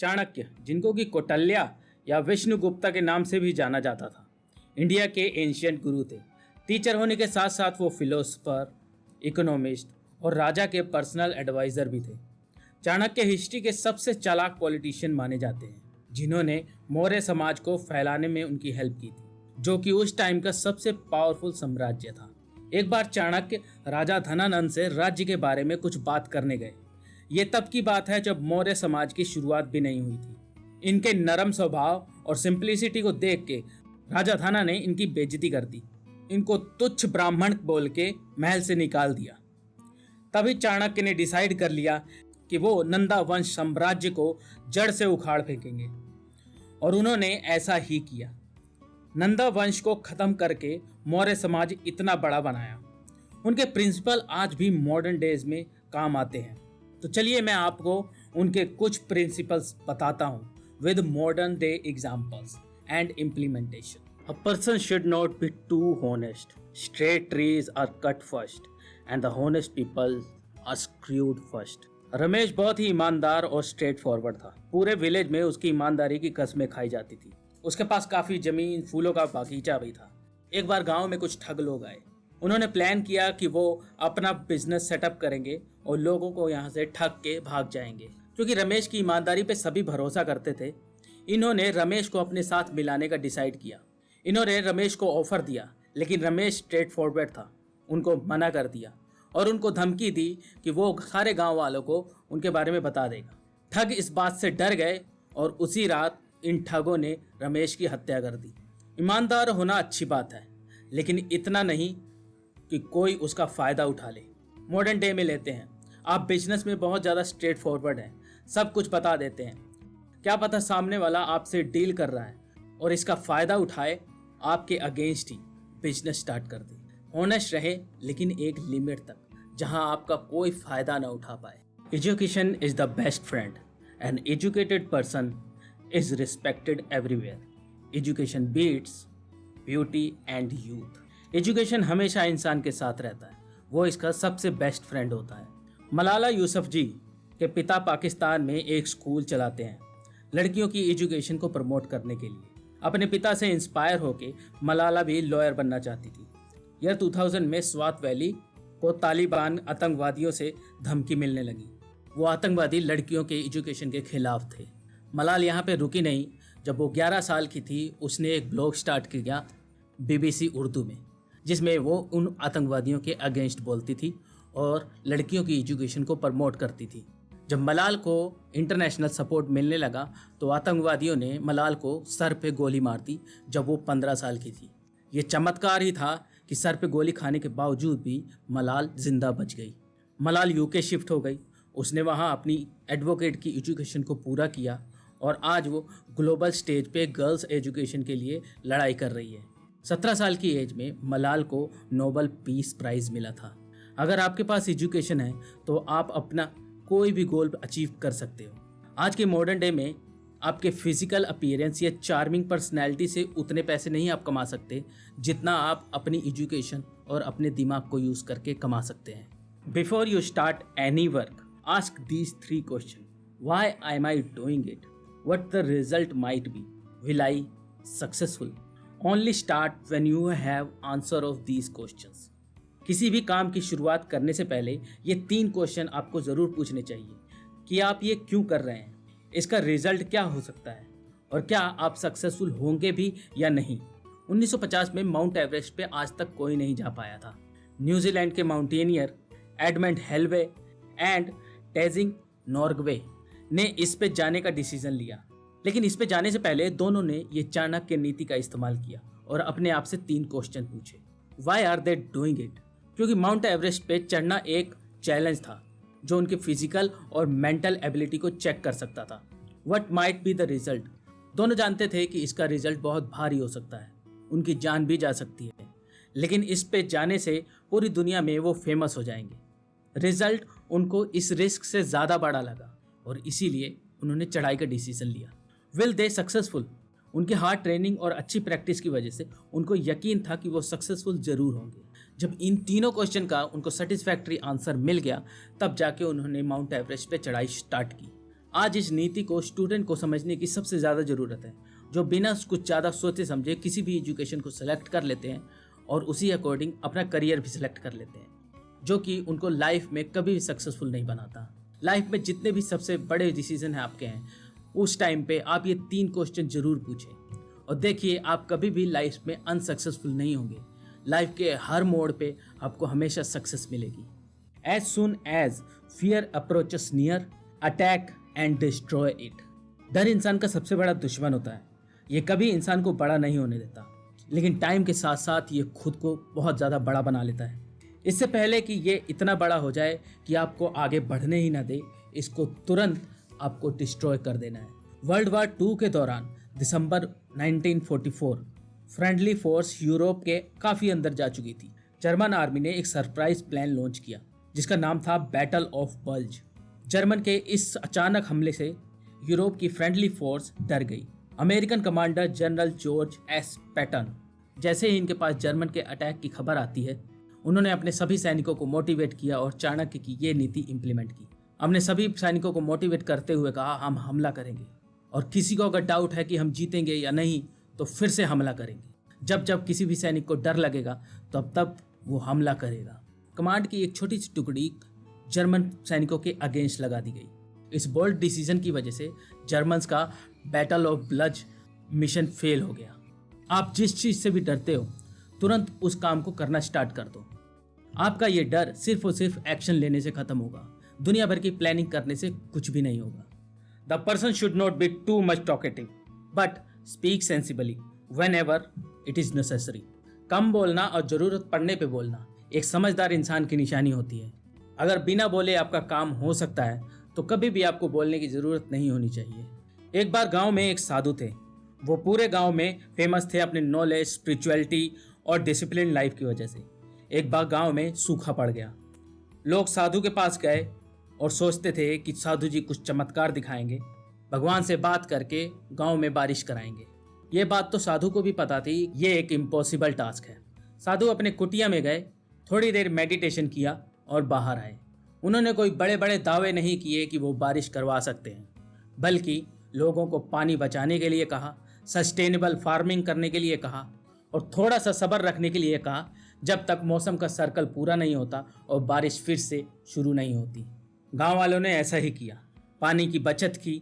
चाणक्य, जिनको कि कौटिल्य या विष्णुगुप्ता के नाम से भी जाना जाता था, इंडिया के एंशियंट गुरु थे। टीचर होने के साथ साथ वो फिलोसोफर, इकोनॉमिस्ट और राजा के पर्सनल एडवाइज़र भी थे। चाणक्य हिस्ट्री के सबसे चालाक पॉलिटिशियन माने जाते हैं, जिन्होंने मौर्य समाज को फैलाने में उनकी हेल्प की थी, जो कि उस टाइम का सबसे पावरफुल साम्राज्य था। एक बार चाणक्य राजा धनानंद से राज्य के बारे में कुछ बात करने गए। ये तब की बात है जब मौर्य समाज की शुरुआत भी नहीं हुई थी। इनके नरम स्वभाव और सिंप्लिसिटी को देख के राजा धना ने इनकी बेइज्जती कर दी, इनको तुच्छ ब्राह्मण बोल के महल से निकाल दिया। तभी चाणक्य ने डिसाइड कर लिया कि वो नंदा वंश साम्राज्य को जड़ से उखाड़ फेंकेंगे, और उन्होंने ऐसा ही किया। नंदा वंश को खत्म करके मौर्य समाज इतना बड़ा बनाया। उनके प्रिंसिपल आज भी मॉडर्न डेज में काम आते हैं। तो चलिए मैं आपको उनके कुछ प्रिंसिपल्स बताता हूँ with modern day examples and implementation. A person should not be too honest. Straight trees are cut first and the honest people are screwed first. Ramesh बहुत ही ईमानदार और स्ट्रेट फॉरवर्ड था। पूरे विलेज में उसकी ईमानदारी की कस्में खाई जाती थी। उसके पास काफी जमीन, फूलों का बागीचा भी था। एक बार गांव में कुछ ठग लोग आए। उन्होंने प्लान किया कि वो अपना बिजनेस सेटअप करेंगे और लोगों को यहाँ से ठग के भाग जाएंगे। क्योंकि रमेश की ईमानदारी पे सभी भरोसा करते थे, इन्होंने रमेश को अपने साथ मिलाने का डिसाइड किया। इन्होंने रमेश को ऑफर दिया, लेकिन रमेश स्ट्रेट फॉरवर्ड था, उनको मना कर दिया और उनको धमकी दी कि वो सारे गांव वालों को उनके बारे में बता देगा। ठग इस बात से डर गए और उसी रात इन ठगों ने रमेश की हत्या कर दी। ईमानदार होना अच्छी बात है, लेकिन इतना नहीं कि कोई उसका फ़ायदा उठा ले। मॉडर्न डे में लेते हैं, आप बिजनेस में बहुत ज़्यादा स्ट्रेट फॉरवर्ड हैं, सब कुछ बता देते हैं। क्या पता सामने वाला आपसे डील कर रहा है और इसका फ़ायदा उठाए आपके अगेंस्ट ही बिजनेस स्टार्ट कर दे। ऑनेस्ट रहे, लेकिन एक लिमिट तक, जहां आपका कोई फ़ायदा ना उठा पाए। Education is the best friend and educated person is respected everywhere. Education beats beauty and youth. Education हमेशा इंसान के साथ रहता है, वो इसका सबसे बेस्ट फ्रेंड होता है। मलाला यूसुफजई के पिता पाकिस्तान में एक स्कूल चलाते हैं लड़कियों की एजुकेशन को प्रमोट करने के लिए। अपने पिता से इंस्पायर होके मलाला भी लॉयर बनना चाहती थी। ईयर 2000 में स्वात वैली को तालिबान आतंकवादियों से धमकी मिलने लगी। वो आतंकवादी लड़कियों के एजुकेशन के खिलाफ थे। मलाल यहाँ पे रुकी नहीं। जब वो 11 साल की थी, उसने एक ब्लॉग स्टार्ट किया BBC उर्दू में, जिसमें वो उन आतंकवादियों के अगेंस्ट बोलती थी और लड़कियों की एजुकेशन को प्रमोट करती थी। जब मलाल को इंटरनेशनल सपोर्ट मिलने लगा तो आतंकवादियों ने मलाल को सर पे गोली मार दी जब वो 15 साल की थी। ये चमत्कार ही था कि सर पे गोली खाने के बावजूद भी मलाल जिंदा बच गई। मलाल यूके शिफ्ट हो गई। उसने वहाँ अपनी एडवोकेट की एजुकेशन को पूरा किया और आज वो ग्लोबल स्टेज पे गर्ल्स एजुकेशन के लिए लड़ाई कर रही है। 17 साल की एज में मलाल को नोबेल पीस प्राइज़ मिला था। अगर आपके पास एजुकेशन है तो आप अपना कोई भी गोल अचीव कर सकते हो। आज के मॉडर्न डे में आपके फिजिकल अपीयरेंस या चार्मिंग पर्सनैलिटी से उतने पैसे नहीं आप कमा सकते जितना आप अपनी एजुकेशन और अपने दिमाग को यूज़ करके कमा सकते हैं। Before you start any work, ask these 3 question. Why am I doing it? What the result might be? Will I successful? Only start when you have answer of these questions. किसी भी काम की शुरुआत करने से पहले ये 3 क्वेश्चन आपको ज़रूर पूछने चाहिए कि आप ये क्यों कर रहे हैं, इसका रिजल्ट क्या हो सकता है और क्या आप सक्सेसफुल होंगे भी या नहीं। 1950 में माउंट एवरेस्ट पे आज तक कोई नहीं जा पाया था। न्यूजीलैंड के माउंटेनियर एडमंड हेलवे एंड टेजिंग नॉर्गवे ने इस पे जाने का डिसीजन लिया, लेकिन इस पे जाने से पहले दोनों ने ये चाणक्य नीति का इस्तेमाल किया और अपने आप से 3 क्वेश्चन पूछे। Why are they doing it? क्योंकि माउंट एवरेस्ट पे चढ़ना एक चैलेंज था जो उनके फिजिकल और मेंटल एबिलिटी को चेक कर सकता था। What might be the result? दोनों जानते थे कि इसका रिजल्ट बहुत भारी हो सकता है, उनकी जान भी जा सकती है, लेकिन इस पे जाने से पूरी दुनिया में वो फेमस हो जाएंगे। रिजल्ट उनको इस रिस्क से ज़्यादा बड़ा लगा और इसीलिए उन्होंने चढ़ाई का डिसीजन लिया। Will they successful? उनकी हार्ड ट्रेनिंग और अच्छी प्रैक्टिस की वजह से उनको यकीन था कि वो सक्सेसफुल जरूर होंगे। जब इन तीनों क्वेश्चन का उनको सेटिस्फैक्ट्री आंसर मिल गया, तब जाके उन्होंने माउंट एवरेस्ट पे चढ़ाई स्टार्ट की। आज इस नीति को स्टूडेंट को समझने की सबसे ज़्यादा ज़रूरत है, जो बिना कुछ ज़्यादा सोचे समझे किसी भी एजुकेशन को सिलेक्ट कर लेते हैं और उसी अकॉर्डिंग अपना करियर भी सिलेक्ट कर लेते हैं, जो कि उनको लाइफ में कभी भी सक्सेसफुल नहीं बनाता। लाइफ में जितने भी सबसे बड़े डिसीजन हैं आपके हैं, उस टाइम पे आप ये 3 क्वेश्चन जरूर पूछें और देखिए आप कभी भी लाइफ में अनसक्सेसफुल नहीं होंगे। लाइफ के हर मोड़ पे आपको हमेशा सक्सेस मिलेगी। As soon as fear approaches near, attack and destroy it. डर इंसान का सबसे बड़ा दुश्मन होता है। ये कभी इंसान को बड़ा नहीं होने देता, लेकिन टाइम के साथ साथ ये खुद को बहुत ज़्यादा बड़ा बना लेता है। इससे पहले कि ये इतना बड़ा हो जाए कि आपको आगे बढ़ने ही ना दे, इसको तुरंत आपको डिस्ट्रॉय कर देना है। वर्ल्ड वार 2 के दौरान दिसंबर 1944 फ्रेंडली फोर्स यूरोप के काफ़ी अंदर जा चुकी थी। जर्मन आर्मी ने एक सरप्राइज प्लान लॉन्च किया जिसका नाम था बैटल ऑफ बल्ज। जर्मन के इस अचानक हमले से यूरोप की फ्रेंडली फोर्स डर गई। American commander general George S Patton, जैसे ही इनके पास जर्मन के अटैक की खबर आती है, उन्होंने अपने सभी सैनिकों को मोटिवेट किया और चाणक्य की ये नीति इम्प्लीमेंट की। हमने सभी सैनिकों को मोटिवेट करते हुए कहा हम हमला करेंगे और किसी को अगर डाउट है कि हम जीतेंगे या नहीं तो फिर से हमला करेंगे। जब जब किसी भी सैनिक को डर लगेगा तब वो हमला करेगा। कमांड की एक छोटी सी टुकड़ी जर्मन सैनिकों के अगेंस्ट लगा दी गई। इस बोल्ड डिसीजन की वजह से जर्मन्स का battle of bulge mission fail हो गया। आप जिस चीज़ से भी डरते हो तुरंत उस काम को करना स्टार्ट कर दो। आपका ये डर सिर्फ और सिर्फ एक्शन लेने से खत्म होगा। दुनिया भर की प्लानिंग करने से कुछ भी नहीं होगा। The person should not be too much talkative but speak sensibly whenever it is necessary. कम बोलना और जरूरत पड़ने पे बोलना एक समझदार इंसान की निशानी होती है। अगर बिना बोले आपका काम हो सकता है तो कभी भी आपको बोलने की जरूरत नहीं होनी चाहिए। एक बार गांव में एक साधु थे। वो पूरे गांव में फेमस थे अपने नॉलेज, स्पिरिचुअलिटी और डिसिप्लिन लाइफ की वजह से। एक बार गांव में सूखा पड़ गया। लोग साधु के पास गए और सोचते थे कि साधु जी कुछ चमत्कार दिखाएंगे, भगवान से बात करके गांव में बारिश कराएंगे। ये बात तो साधु को भी पता थी, ये एक इम्पॉसिबल टास्क है। साधु अपने कुटिया में गए, थोड़ी देर मेडिटेशन किया और बाहर आए। उन्होंने कोई बड़े बड़े दावे नहीं किए कि वो बारिश करवा सकते हैं, बल्कि लोगों को पानी बचाने के लिए कहा, सस्टेनेबल फार्मिंग करने के लिए कहा और थोड़ा सा सब्र रखने के लिए कहा जब तक मौसम का सर्कल पूरा नहीं होता और बारिश फिर से शुरू नहीं होती। गांव वालों ने ऐसा ही किया। पानी की बचत की,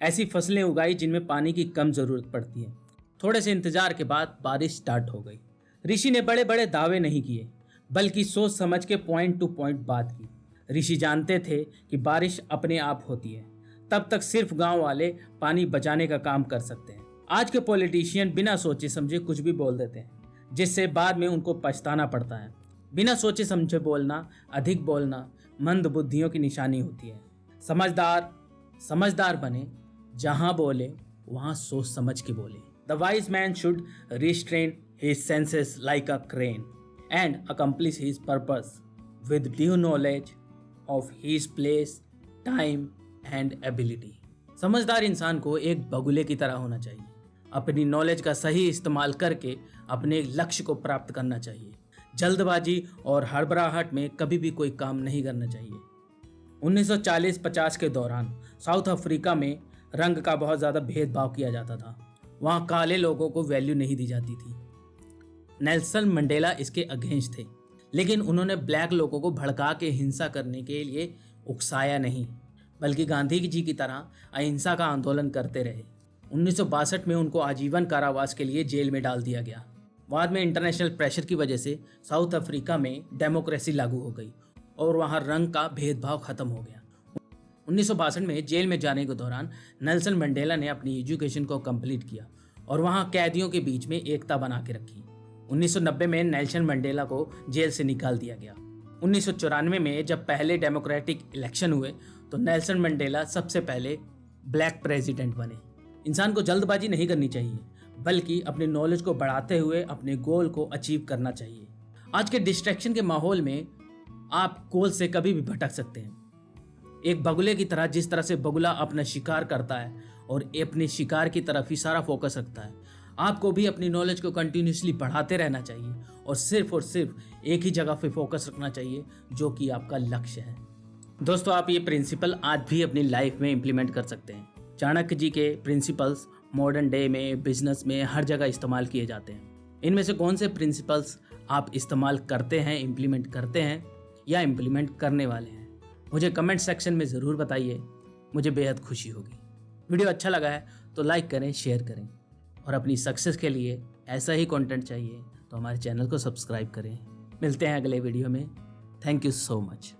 ऐसी फसलें उगाई जिनमें पानी की कम ज़रूरत पड़ती है। थोड़े से इंतजार के बाद बारिश स्टार्ट हो गई। ऋषि ने बड़े बड़े दावे नहीं किए, बल्कि सोच समझ के पॉइंट टू पॉइंट बात की। ऋषि जानते थे कि बारिश अपने आप होती है, तब तक सिर्फ गांव वाले पानी बचाने का काम कर सकते हैं। आज के पॉलिटिशियन बिना सोचे समझे कुछ भी बोल देते हैं, जिससे बाद में उनको पछताना पड़ता है। बिना सोचे समझे बोलना, अधिक बोलना मंद बुद्धियों की निशानी होती है। समझदार बने, जहां बोले वहां सोच समझ के बोले। The wise man should restrain his senses like a crane and accomplish his purpose with due knowledge of his place, time and ability. समझदार इंसान को एक बगुले की तरह होना चाहिए। अपनी नॉलेज का सही इस्तेमाल करके अपने लक्ष्य को प्राप्त करना चाहिए। जल्दबाजी और हड़बड़ाहट में कभी भी कोई काम नहीं करना चाहिए। 1940-50 के दौरान साउथ अफ्रीका में रंग का बहुत ज़्यादा भेदभाव किया जाता था। वहाँ काले लोगों को वैल्यू नहीं दी जाती थी। नेल्सन मंडेला इसके अगेंस्ट थे, लेकिन उन्होंने ब्लैक लोगों को भड़का के हिंसा करने के लिए उकसाया नहीं, बल्कि गांधी जी की तरह अहिंसा का आंदोलन करते रहे। 1962 में उनको आजीवन कारावास के लिए जेल में डाल दिया गया। बाद में इंटरनेशनल प्रेशर की वजह से साउथ अफ्रीका में डेमोक्रेसी लागू हो गई और वहाँ रंग का भेदभाव खत्म हो गया। 1962 में जेल में जाने के दौरान नेल्सन मंडेला ने अपनी एजुकेशन को कंप्लीट किया और वहाँ कैदियों के बीच में एकता बना के रखी। 1990 में नेल्सन मंडेला को जेल से निकाल दिया गया। 1994 में जब पहले डेमोक्रेटिक इलेक्शन हुए तो नेल्सन मंडेला सबसे पहले ब्लैक प्रेसिडेंट बने। इंसान को जल्दबाजी नहीं करनी चाहिए, बल्कि अपने नॉलेज को बढ़ाते हुए अपने गोल को अचीव करना चाहिए। आज के डिस्ट्रैक्शन के माहौल में आप गोल से कभी भी भटक सकते हैं। एक बगुले की तरह, जिस तरह से बगुला अपना शिकार करता है और अपने शिकार की तरफ ही सारा फोकस रखता है, आपको भी अपनी नॉलेज को कंटिन्यूसली बढ़ाते रहना चाहिए और सिर्फ एक ही जगह पे फोकस रखना चाहिए, जो कि आपका लक्ष्य है। दोस्तों, आप ये प्रिंसिपल आज भी अपनी लाइफ में इम्प्लीमेंट कर सकते हैं। चाणक्य जी के प्रिंसिपल्स मॉडर्न डे में, बिजनेस में, हर जगह इस्तेमाल किए जाते हैं। इनमें से कौन से प्रिंसिपल्स आप इस्तेमाल करते हैं, इम्प्लीमेंट करते हैं या इम्प्लीमेंट करने वाले हैं, मुझे कमेंट सेक्शन में ज़रूर बताइए। मुझे बेहद खुशी होगी। वीडियो अच्छा लगा है तो लाइक करें, शेयर करें, और अपनी सक्सेस के लिए ऐसा ही कंटेंट चाहिए तो हमारे चैनल को सब्सक्राइब करें। मिलते हैं अगले वीडियो में। Thank you so much.